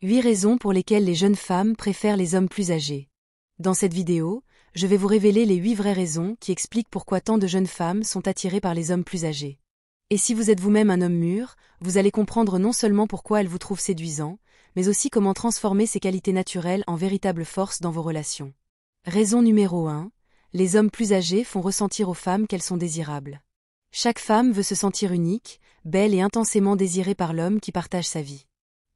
8 raisons pour lesquelles les jeunes femmes préfèrent les hommes plus âgés. Dans cette vidéo, je vais vous révéler les 8 vraies raisons qui expliquent pourquoi tant de jeunes femmes sont attirées par les hommes plus âgés. Et si vous êtes vous-même un homme mûr, vous allez comprendre non seulement pourquoi elles vous trouvent séduisant, mais aussi comment transformer ces qualités naturelles en véritable force dans vos relations. Raison numéro 1. Les hommes plus âgés font ressentir aux femmes qu'elles sont désirables. Chaque femme veut se sentir unique, belle et intensément désirée par l'homme qui partage sa vie.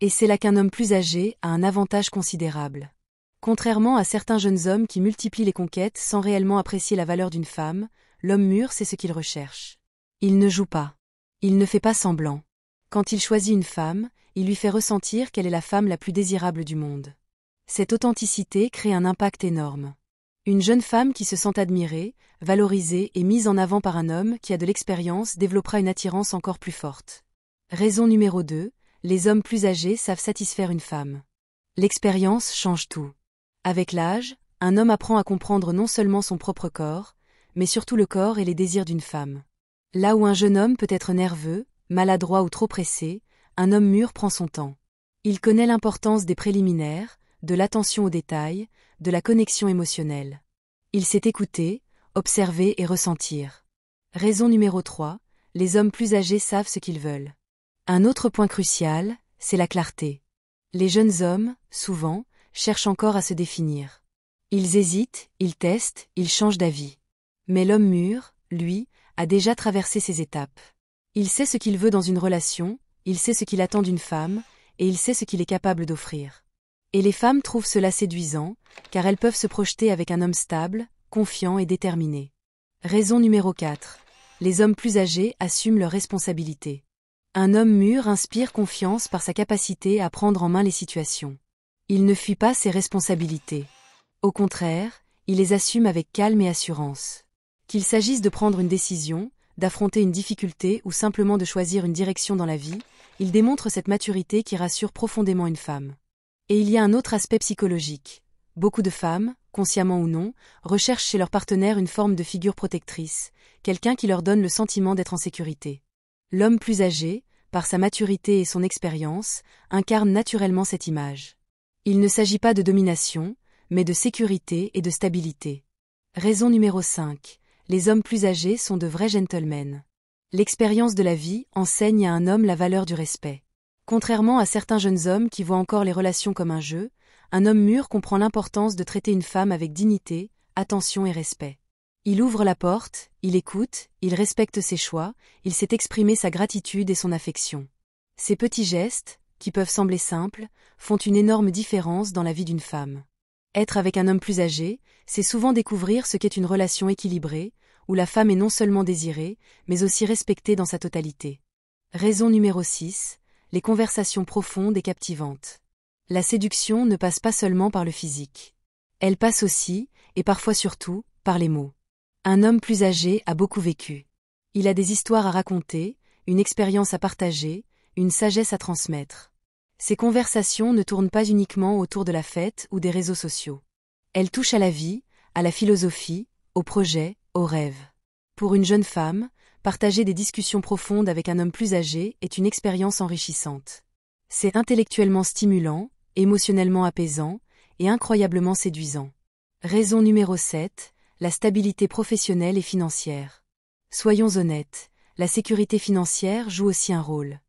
Et c'est là qu'un homme plus âgé a un avantage considérable. Contrairement à certains jeunes hommes qui multiplient les conquêtes sans réellement apprécier la valeur d'une femme, l'homme mûr sait ce qu'il recherche. Il ne joue pas. Il ne fait pas semblant. Quand il choisit une femme, il lui fait ressentir qu'elle est la femme la plus désirable du monde. Cette authenticité crée un impact énorme. Une jeune femme qui se sent admirée, valorisée et mise en avant par un homme qui a de l'expérience développera une attirance encore plus forte. Raison numéro 2. Les hommes plus âgés savent satisfaire une femme. L'expérience change tout. Avec l'âge, un homme apprend à comprendre non seulement son propre corps, mais surtout le corps et les désirs d'une femme. Là où un jeune homme peut être nerveux, maladroit ou trop pressé, un homme mûr prend son temps. Il connaît l'importance des préliminaires, de l'attention aux détails, de la connexion émotionnelle. Il sait écouter, observer et ressentir. Raison numéro 3. Les hommes plus âgés savent ce qu'ils veulent. Un autre point crucial, c'est la clarté. Les jeunes hommes, souvent, cherchent encore à se définir. Ils hésitent, ils testent, ils changent d'avis. Mais l'homme mûr, lui, a déjà traversé ces étapes. Il sait ce qu'il veut dans une relation, il sait ce qu'il attend d'une femme, et il sait ce qu'il est capable d'offrir. Et les femmes trouvent cela séduisant, car elles peuvent se projeter avec un homme stable, confiant et déterminé. Raison numéro 4. Les hommes plus âgés assument leurs responsabilités. Un homme mûr inspire confiance par sa capacité à prendre en main les situations. Il ne fuit pas ses responsabilités. Au contraire, il les assume avec calme et assurance. Qu'il s'agisse de prendre une décision, d'affronter une difficulté ou simplement de choisir une direction dans la vie, il démontre cette maturité qui rassure profondément une femme. Et il y a un autre aspect psychologique. Beaucoup de femmes, consciemment ou non, recherchent chez leur partenaire une forme de figure protectrice, quelqu'un qui leur donne le sentiment d'être en sécurité. L'homme plus âgé, par sa maturité et son expérience, incarne naturellement cette image. Il ne s'agit pas de domination, mais de sécurité et de stabilité. Raison numéro 5. Les hommes plus âgés sont de vrais gentlemen. L'expérience de la vie enseigne à un homme la valeur du respect. Contrairement à certains jeunes hommes qui voient encore les relations comme un jeu, un homme mûr comprend l'importance de traiter une femme avec dignité, attention et respect. Il ouvre la porte, il écoute, il respecte ses choix, il sait exprimer sa gratitude et son affection. Ces petits gestes, qui peuvent sembler simples, font une énorme différence dans la vie d'une femme. Être avec un homme plus âgé, c'est souvent découvrir ce qu'est une relation équilibrée, où la femme est non seulement désirée, mais aussi respectée dans sa totalité. Raison numéro 6. Les conversations profondes et captivantes. La séduction ne passe pas seulement par le physique. Elle passe aussi, et parfois surtout, par les mots. Un homme plus âgé a beaucoup vécu. Il a des histoires à raconter, une expérience à partager, une sagesse à transmettre. Ces conversations ne tournent pas uniquement autour de la fête ou des réseaux sociaux. Elles touchent à la vie, à la philosophie, aux projets, aux rêves. Pour une jeune femme, partager des discussions profondes avec un homme plus âgé est une expérience enrichissante. C'est intellectuellement stimulant, émotionnellement apaisant et incroyablement séduisant. Raison numéro 7. La stabilité professionnelle et financière. Soyons honnêtes, la sécurité financière joue aussi un rôle.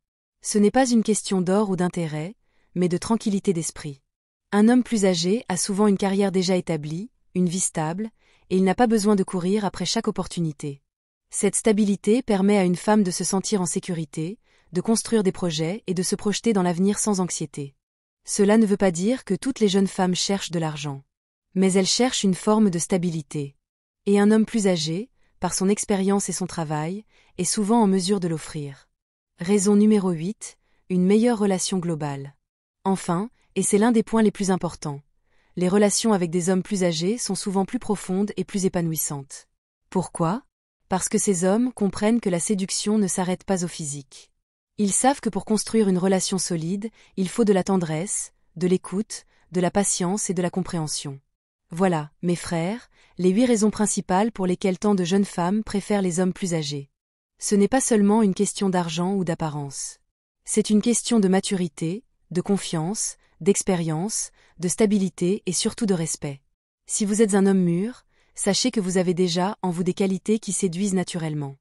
Ce n'est pas une question d'or ou d'intérêt, mais de tranquillité d'esprit. Un homme plus âgé a souvent une carrière déjà établie, une vie stable, et il n'a pas besoin de courir après chaque opportunité. Cette stabilité permet à une femme de se sentir en sécurité, de construire des projets et de se projeter dans l'avenir sans anxiété. Cela ne veut pas dire que toutes les jeunes femmes cherchent de l'argent. Mais elles cherchent une forme de stabilité. Et un homme plus âgé, par son expérience et son travail, est souvent en mesure de l'offrir. Raison numéro 8. Une meilleure relation globale. Enfin, et c'est l'un des points les plus importants, les relations avec des hommes plus âgés sont souvent plus profondes et plus épanouissantes. Pourquoi ? Parce que ces hommes comprennent que la séduction ne s'arrête pas au physique. Ils savent que pour construire une relation solide, il faut de la tendresse, de l'écoute, de la patience et de la compréhension. Voilà, mes frères, les 8 raisons principales pour lesquelles tant de jeunes femmes préfèrent les hommes plus âgés. Ce n'est pas seulement une question d'argent ou d'apparence. C'est une question de maturité, de confiance, d'expérience, de stabilité et surtout de respect. Si vous êtes un homme mûr, sachez que vous avez déjà en vous des qualités qui séduisent naturellement.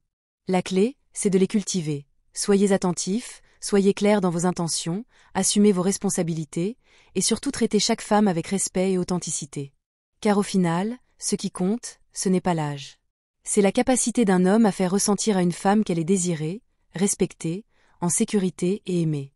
La clé, c'est de les cultiver. Soyez attentifs, soyez clairs dans vos intentions, assumez vos responsabilités, et surtout traitez chaque femme avec respect et authenticité. Car au final, ce qui compte, ce n'est pas l'âge. C'est la capacité d'un homme à faire ressentir à une femme qu'elle est désirée, respectée, en sécurité et aimée.